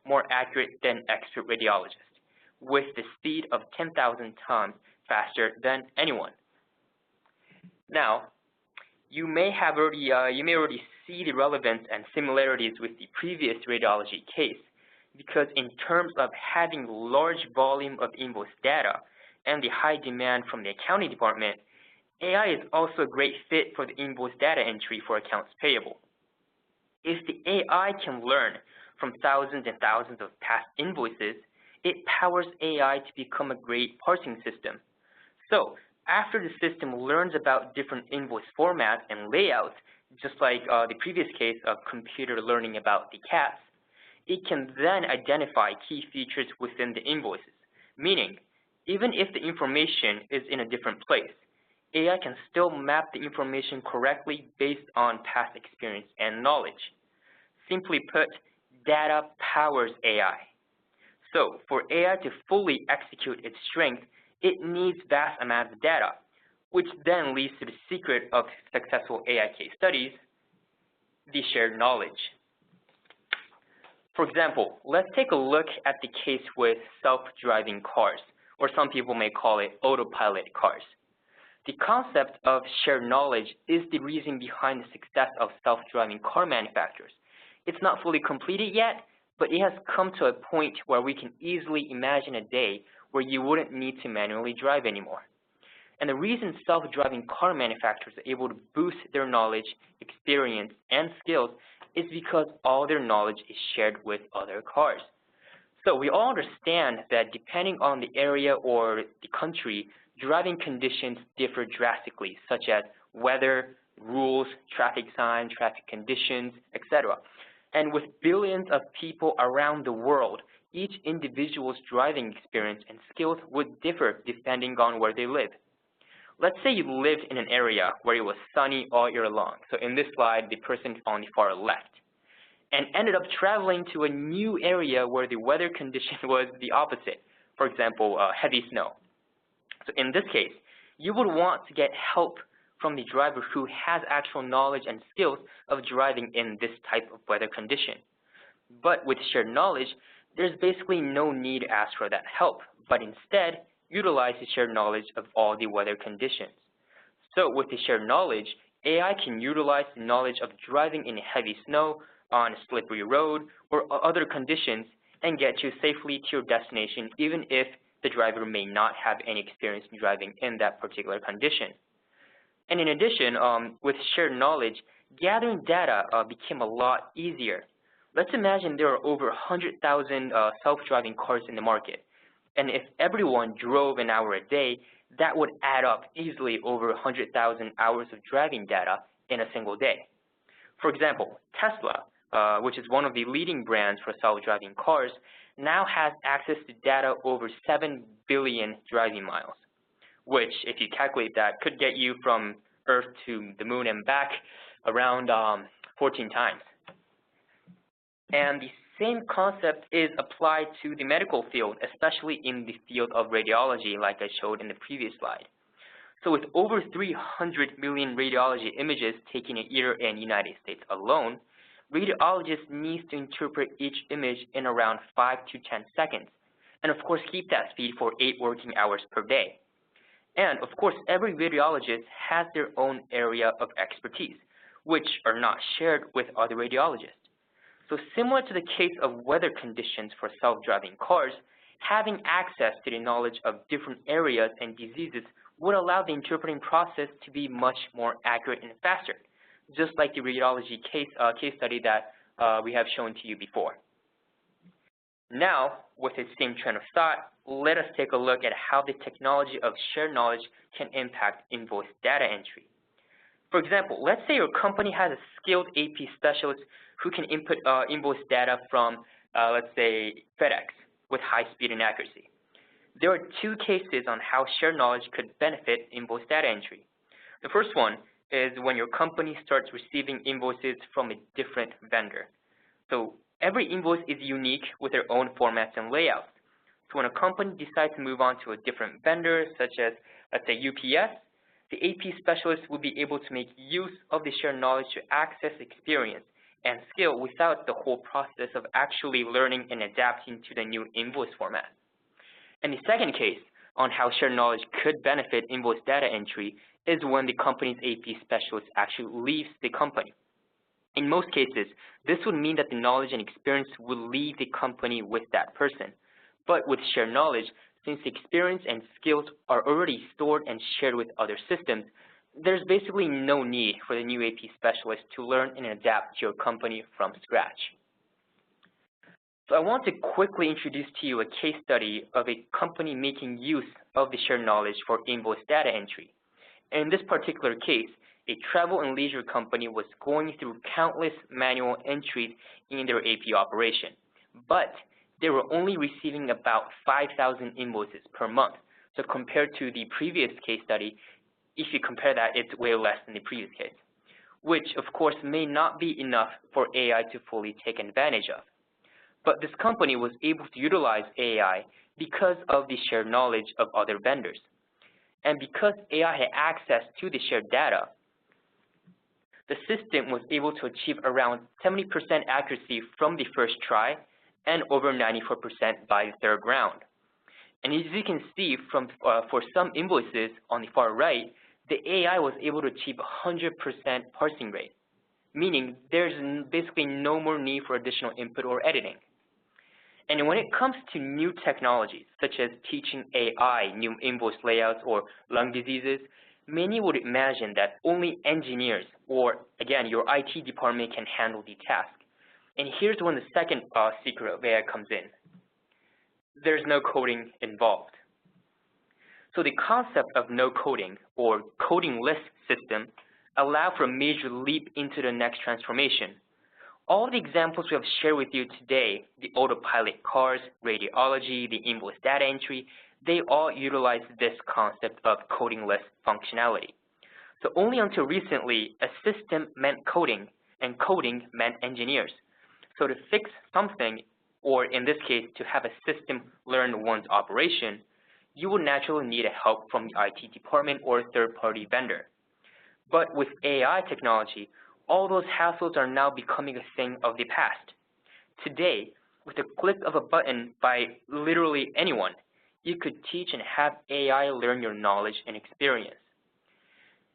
more accurate than expert radiologists, with the speed of 10,000 times faster than anyone. Now, you may already see the relevance and similarities with the previous radiology case, because in terms of having large volume of invoice data and the high demand from the accounting department, AI is also a great fit for the invoice data entry for accounts payable. If the AI can learn from thousands and thousands of past invoices, it powers AI to become a great parsing system. So after the system learns about different invoice formats and layouts, just like the previous case of computer learning about the cats, it can then identify key features within the invoices, meaning even if the information is in a different place, AI can still map the information correctly based on past experience and knowledge. Simply put, data powers AI. So for AI to fully execute its strength, it needs vast amounts of data, which then leads to the secret of successful AI case studies, the shared knowledge. For example, let's take a look at the case with self-driving cars, or some people may call it autopilot cars. The concept of shared knowledge is the reason behind the success of self-driving car manufacturers. It's not fully completed yet, but it has come to a point where we can easily imagine a day where you wouldn't need to manually drive anymore. And the reason self-driving car manufacturers are able to boost their knowledge, experience, and skills is because all their knowledge is shared with other cars. So we all understand that depending on the area or the country, driving conditions differ drastically, such as weather, rules, traffic signs, traffic conditions, etc. And with billions of people around the world, each individual's driving experience and skills would differ depending on where they live. Let's say you lived in an area where it was sunny all year long. So in this slide, the person on the far left, and ended up traveling to a new area where the weather condition was the opposite. For example, heavy snow. So in this case, you would want to get help from the driver who has actual knowledge and skills of driving in this type of weather condition. But with shared knowledge, there's basically no need to ask for that help, but instead, utilize the shared knowledge of all the weather conditions. So with the shared knowledge, AI can utilize the knowledge of driving in heavy snow, on a slippery road, or other conditions, and get you safely to your destination, even if the driver may not have any experience in driving in that particular condition. And in addition, with shared knowledge, gathering data became a lot easier. Let's imagine there are over 100,000 self-driving cars in the market. And if everyone drove an hour a day, that would add up easily over 100,000 hours of driving data in a single day. For example, Tesla, which is one of the leading brands for self-driving cars, now has access to data over 7 billion driving miles, which, if you calculate that, could get you from Earth to the moon and back around 14 times. And the same concept is applied to the medical field, especially in the field of radiology, like I showed in the previous slide. So with over 300 million radiology images taken a year in the United States alone, radiologists need to interpret each image in around 5 to 10 seconds, and of course keep that speed for 8 working hours per day. And of course, every radiologist has their own area of expertise, which are not shared with other radiologists. So similar to the case of weather conditions for self-driving cars, having access to the knowledge of different areas and diseases would allow the interpreting process to be much more accurate and faster, just like the radiology case study that we have shown to you before. Now, with the same train of thought, let us take a look at how the technology of shared knowledge can impact invoice data entry. For example, let's say your company has a skilled AP specialist who can input invoice data from, let's say, FedEx with high speed and accuracy. There are 2 cases on how shared knowledge could benefit invoice data entry. The first one is when your company starts receiving invoices from a different vendor. So every invoice is unique with their own formats and layouts. So when a company decides to move on to a different vendor, such as, let's say, UPS, the AP specialist will be able to make use of the shared knowledge to access experience and skill without the whole process of actually learning and adapting to the new invoice format. And the second case on how shared knowledge could benefit invoice data entry is when the company's AP specialist actually leaves the company. In most cases, this would mean that the knowledge and experience will leave the company with that person. But with shared knowledge, since the experience and skills are already stored and shared with other systems, there's basically no need for the new AP specialist to learn and adapt to your company from scratch. So I want to quickly introduce to you a case study of a company making use of the shared knowledge for invoice data entry. In this particular case, a travel and leisure company was going through countless manual entries in their AP operation, but they were only receiving about 5,000 invoices per month. So compared to the previous case study, if you compare that, it's way less than the previous case, which of course may not be enough for AI to fully take advantage of. But this company was able to utilize AI because of the shared knowledge of other vendors. And because AI had access to the shared data, the system was able to achieve around 70% accuracy from the first try and over 94% by the third round. And as you can see from for some invoices on the far right, the AI was able to achieve 100% parsing rate, meaning there's basically no more need for additional input or editing. And when it comes to new technologies, such as teaching AI new invoice layouts or lung diseases, many would imagine that only engineers or, again, your IT department can handle the task. And here's when the second secret of AI comes in. There's no coding involved. So the concept of no coding or coding-less system allow for a major leap into the next transformation. All the examples we have shared with you today, the autopilot cars, radiology, the invoice data entry, they all utilize this concept of coding-less functionality. So only until recently, a system meant coding, and coding meant engineers. So to fix something, or in this case, to have a system learn one's operation, you would naturally need help from the IT department or a third-party vendor. But with AI technology, all those hassles are now becoming a thing of the past. Today, with a click of a button by literally anyone, you could teach and have AI learn your knowledge and experience.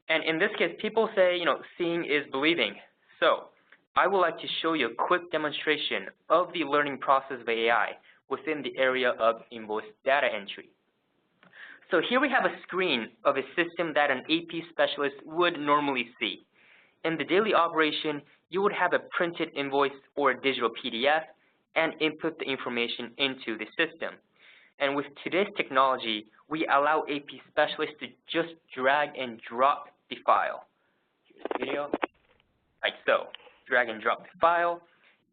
And in this case, people say, seeing is believing. So I would like to show you a quick demonstration of the learning process of AI within the area of invoice data entry. So here we have a screen of a system that an AP specialist would normally see. In the daily operation, you would have a printed invoice or a digital PDF and input the information into the system. And with today's technology, we allow AP specialists to just drag and drop the file. Here's the video, like so. Drag and drop the file.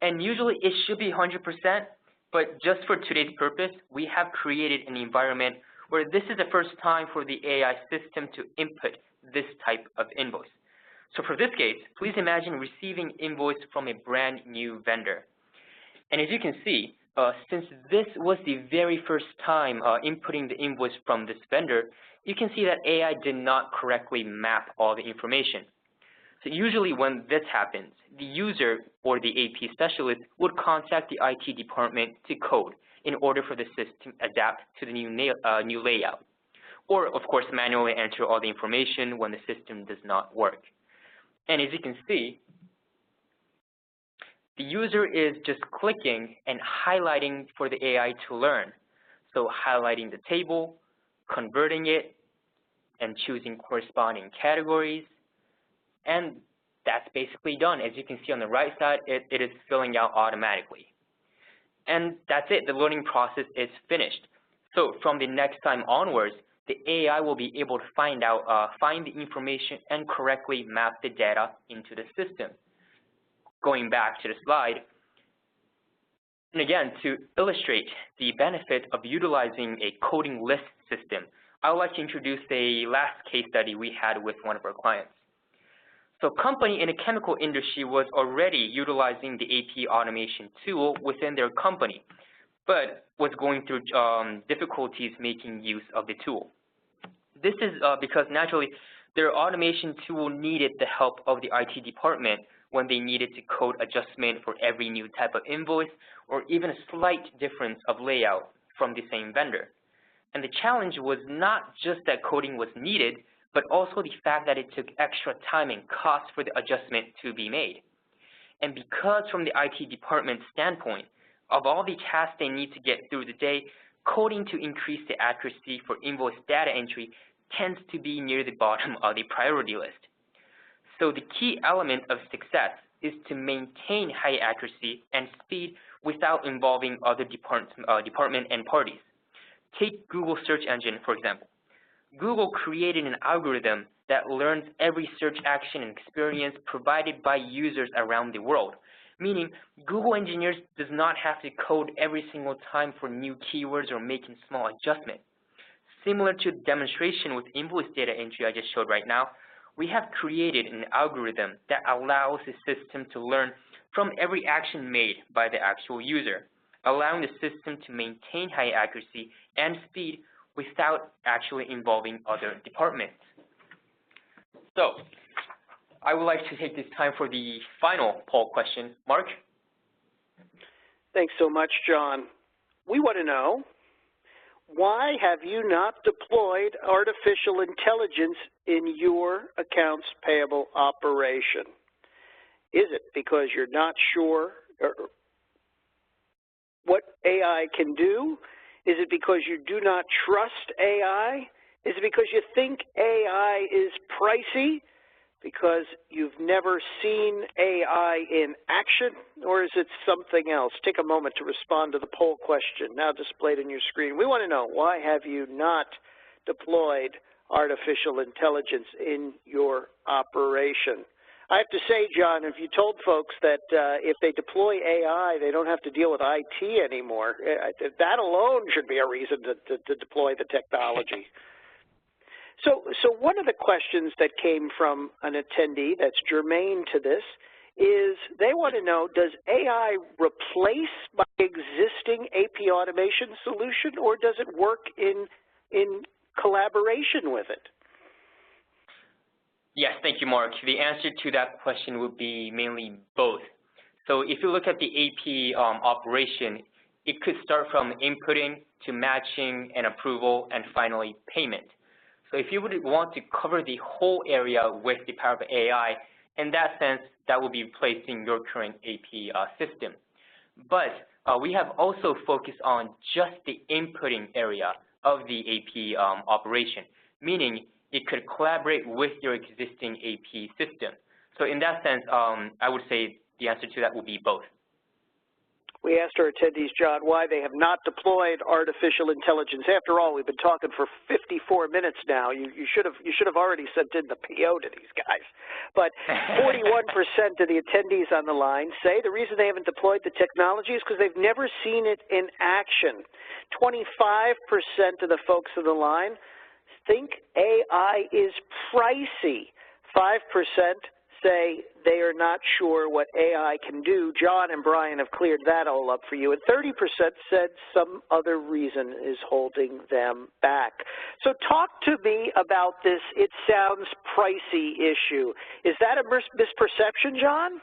And usually it should be 100%, but just for today's purpose, we have created an environment where this is the first time for the AI system to input this type of invoice. So for this case, please imagine receiving invoice from a brand new vendor. And as you can see, since this was the very first time inputting the invoice from this vendor, you can see that AI did not correctly map all the information. So usually when this happens, the user or the AP specialist would contact the IT department to code in order for the system to adapt to the new layout. Or, of course, manually enter all the information when the system does not work. And as you can see, the user is just clicking and highlighting for the AI to learn. So highlighting the table, converting it, and choosing corresponding categories. And that's basically done. As you can see on the right side, it is filling out automatically. And that's it. The learning process is finished. So from the next time onwards, the AI will be able to find the information and correctly map the data into the system. Going back to the slide, and again, to illustrate the benefit of utilizing a coding list system, I would like to introduce a last case study we had with one of our clients. So a company in the chemical industry was already utilizing the AP automation tool within their company, but was going through difficulties making use of the tool. This is because naturally their automation tool needed the help of the IT department when they needed to code adjustment for every new type of invoice or even a slight difference of layout from the same vendor. And the challenge was not just that coding was needed, but also the fact that it took extra time and cost for the adjustment to be made. And because from the IT department standpoint, of all the tasks they need to get through the day, coding to increase the accuracy for invoice data entry tends to be near the bottom of the priority list. So the key element of success is to maintain high accuracy and speed without involving other department and parties. Take Google search engine, for example. Google created an algorithm that learns every search action and experience provided by users around the world, meaning Google engineers does not have to code every single time for new keywords or making small adjustments. Similar to the demonstration with invoice data entry I just showed right now, we have created an algorithm that allows the system to learn from every action made by the actual user, allowing the system to maintain high accuracy and speed without actually involving other departments. So, I would like to take this time for the final poll question. Mark? Thanks so much, John. We want to know, why have you not deployed artificial intelligence in your accounts payable operation? Is it because you're not sure what AI can do? Is it because you do not trust AI? Is it because you think AI is pricey? Because you've never seen AI in action? Or is it something else? Take a moment to respond to the poll question now displayed on your screen. We want to know, why have you not deployed artificial intelligence in your operation? I have to say, John, if you told folks that if they deploy AI, they don't have to deal with IT anymore, that alone should be a reason to deploy the technology. So one of the questions that came from an attendee that's germane to this is they want to know, does AI replace my existing AP automation solution, or does it work in collaboration with it? Yes, thank you, Mark. The answer to that question would be mainly both. So if you look at the AP operation, it could start from inputting to matching and approval and finally payment. So if you would want to cover the whole area with the power of AI, in that sense, that would be replacing your current AP system. But we have also focused on just the inputting area of the AP operation, meaning it could collaborate with your existing AP system. So in that sense, I would say the answer to that would be both. We asked our attendees, John, why they have not deployed artificial intelligence. After all, we've been talking for 54 minutes now. You should have already sent in the PO to these guys. But 41% of the attendees on the line say the reason they haven't deployed the technology is because they've never seen it in action. 25% of the folks on the line think AI is pricey. 5% say they are not sure what AI can do. John and Brian have cleared that all up for you. And 30% said some other reason is holding them back. So talk to me about this "it sounds pricey" issue. Is that a misperception, John?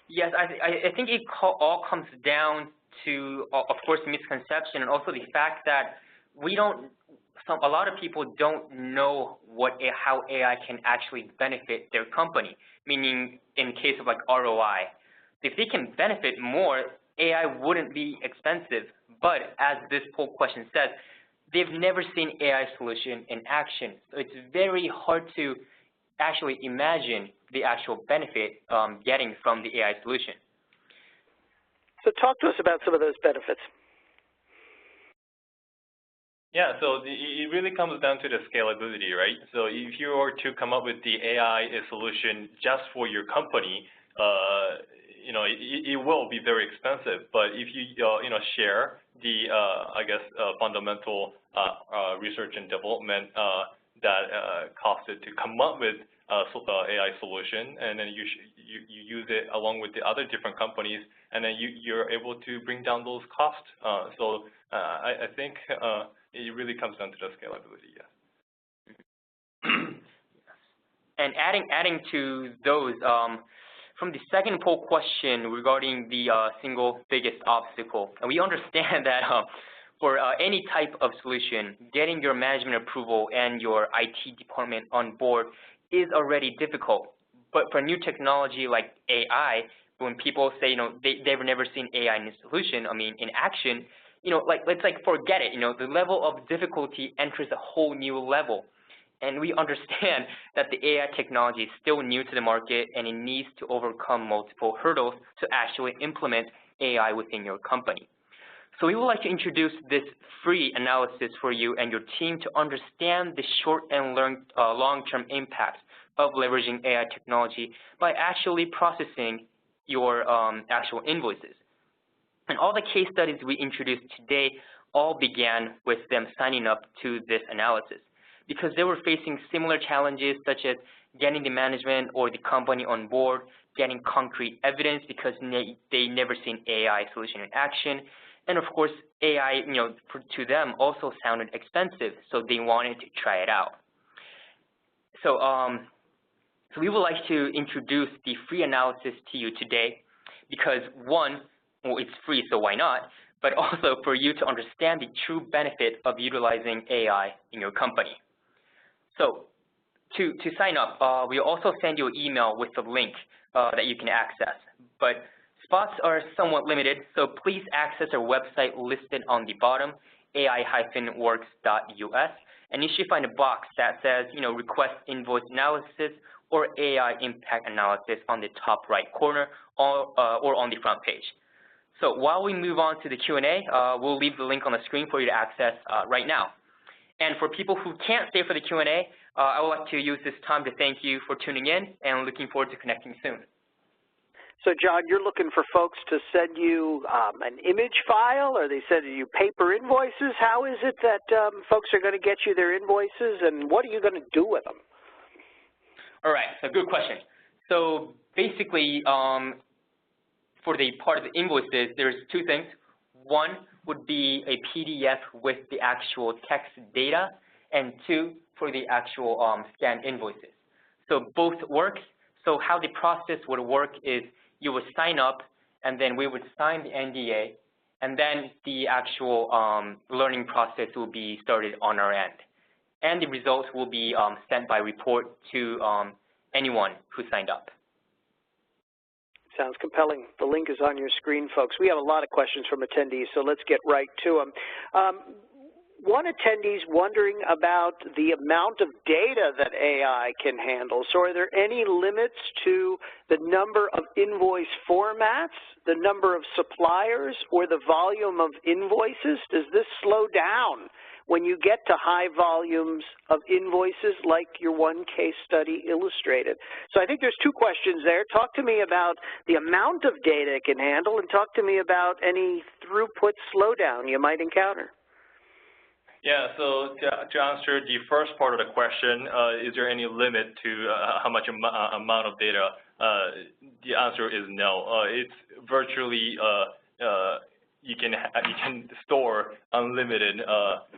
Yes, I think it all comes down to, of course, misconception and also the fact that a lot of people don't know how AI can actually benefit their company, meaning in case of like ROI. If they can benefit more, AI wouldn't be expensive, but as this poll question says, they've never seen AI solution in action. So it's very hard to actually imagine the actual benefit getting from the AI solution. So talk to us about some of those benefits. Yeah, so it really comes down to the scalability, right? So if you were to come up with the AI solution just for your company, it will be very expensive. But if you share the fundamental research and development that costed to come up with AI solution, and then you use it along with the other different companies, and then you're able to bring down those costs. I think it really comes down to the scalability, yes. And adding to those, from the second poll question regarding the single biggest obstacle, and we understand that for any type of solution, getting your management approval and your IT department on board is already difficult. But for new technology like AI, when people say, they've never seen AI in a solution, in action, let's forget it. The level of difficulty enters a whole new level. And we understand that the AI technology is still new to the market and it needs to overcome multiple hurdles to actually implement AI within your company. So we would like to introduce this free analysis for you and your team to understand the short and long-term impact of leveraging AI technology by actually processing your actual invoices. And all the case studies we introduced today all began with them signing up to this analysis because they were facing similar challenges such as getting the management or the company on board, getting concrete evidence because they never seen AI solution in action. And of course, AI, to them also sounded expensive, so they wanted to try it out. So, so we would like to introduce the free analysis to you today because one, well, it's free, so why not? But also for you to understand the true benefit of utilizing AI in your company. So to sign up, we'll also send you an email with the link that you can access. But spots are somewhat limited, so please access our website listed on the bottom, ai-works.us, and you should find a box that says, request invoice analysis or AI impact analysis on the top right corner or on the front page. So while we move on to the Q&A, we'll leave the link on the screen for you to access right now. And for people who can't stay for the Q&A, I would like to use this time to thank you for tuning in and looking forward to connecting soon. So, John, you're looking for folks to send you an image file, or they send you paper invoices? How is it that folks are going to get you their invoices, and what are you going to do with them? All right, so good question. So basically, for the part of the invoices, there's two things. One would be a PDF with the actual text data, and two, for the actual scanned invoices. So both work. So how the process would work is you would sign up, and then we would sign the NDA, and then the actual learning process will be started on our end. And the results will be sent by report to anyone who signed up. Sounds compelling. The link is on your screen, folks. We have a lot of questions from attendees, so let's get right to them. One attendee's wondering about the amount of data that AI can handle. So are there any limits to the number of invoice formats, the number of suppliers, or the volume of invoices? Does this slow down when you get to high volumes of invoices like your one case study illustrated? So I think there's two questions there. Talk to me about the amount of data it can handle, and talk to me about any throughput slowdown you might encounter. Yeah, so to answer the first part of the question, is there any limit to how much amount of data? The answer is no. It's virtually you can store unlimited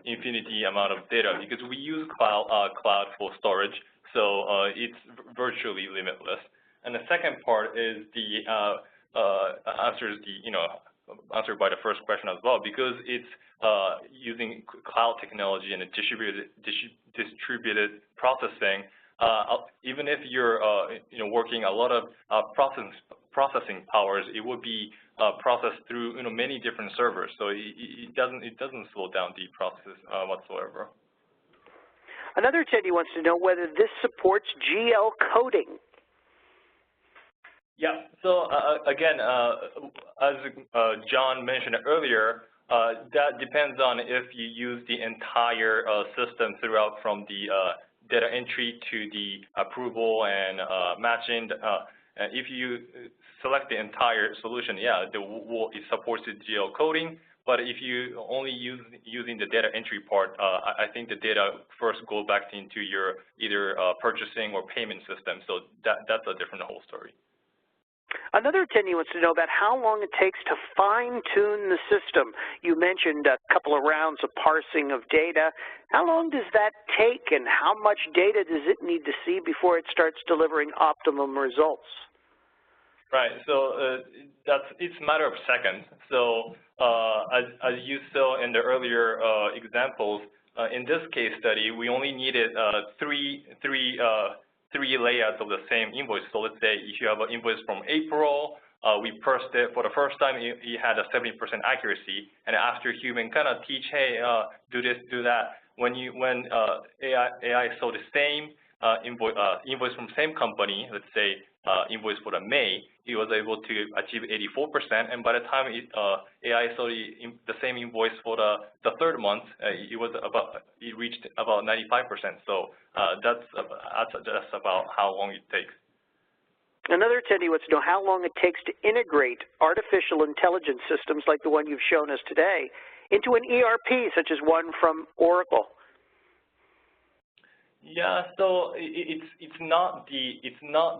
infinity amount of data because we use cloud for storage, so it's virtually limitless. And the second part is the answer is answered by the first question as well, because it's using cloud technology and a distributed processing. Even if you're working a lot of processing powers, it would be processed through many different servers, so it doesn't slow down the process whatsoever. Another attendee wants to know whether this supports GL coding. Yeah. So again, as John mentioned earlier, that depends on if you use the entire system throughout, from the data entry to the approval and matching. If you select the entire solution, yeah, it supports the GL coding. But if you only using the data entry part, I think the data first go back into your either purchasing or payment system. So that's a different whole story. Another attendee wants to know about how long it takes to fine-tune the system. You mentioned a couple of rounds of parsing of data. How long does that take, and how much data does it need to see before it starts delivering optimum results? Right. So it's a matter of seconds. So as you saw in the earlier examples, in this case study, we only needed three layouts of the same invoice. So let's say if you have an invoice from April, we parsed it for the first time, it had a 70% accuracy, and after human kind of teach, hey, do this, do that. When AI saw the same invoice from same company, let's say invoice for the May, it was able to achieve 84%, and by the time AI saw the same invoice for the third month, it reached about 95%. So that's about how long it takes. Another attendee wants to know how long it takes to integrate artificial intelligence systems like the one you've shown us today into an ERP, such as one from Oracle. Yeah, so it's not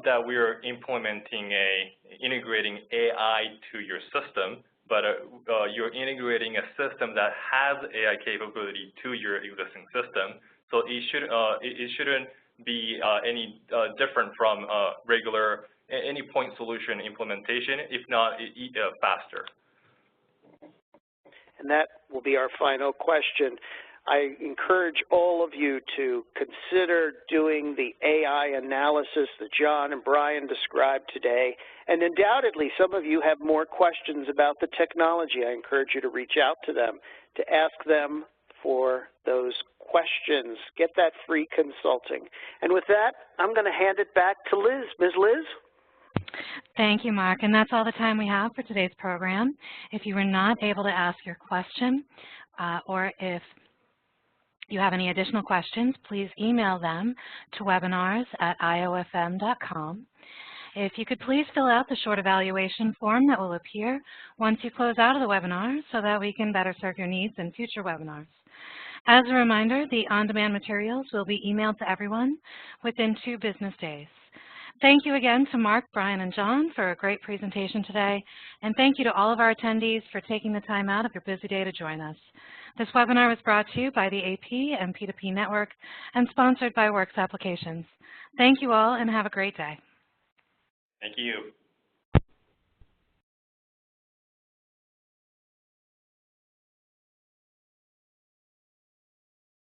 that we're integrating AI to your system, but you're integrating a system that has AI capability to your existing system. So it shouldn't be any different from regular any point solution implementation, if not faster. And that will be our final question. I encourage all of you to consider doing the AI analysis that John and Brian described today. And undoubtedly, some of you have more questions about the technology. I encourage you to reach out to them, to ask them for those questions. Get that free consulting. And with that, I'm going to hand it back to Liz. Ms. Liz? Thank you, Mark. And that's all the time we have for today's program. If you were not able to ask your question, or if you have any additional questions, please email them to webinars@iofm.com. If you could please fill out the short evaluation form that will appear once you close out of the webinar so that we can better serve your needs in future webinars. As a reminder, the on-demand materials will be emailed to everyone within 2 business days. Thank you again to Mark, Brian, and John for a great presentation today, and thank you to all of our attendees for taking the time out of your busy day to join us. This webinar was brought to you by the AP and P2P Network and sponsored by Works Applications. Thank you all and have a great day. Thank you.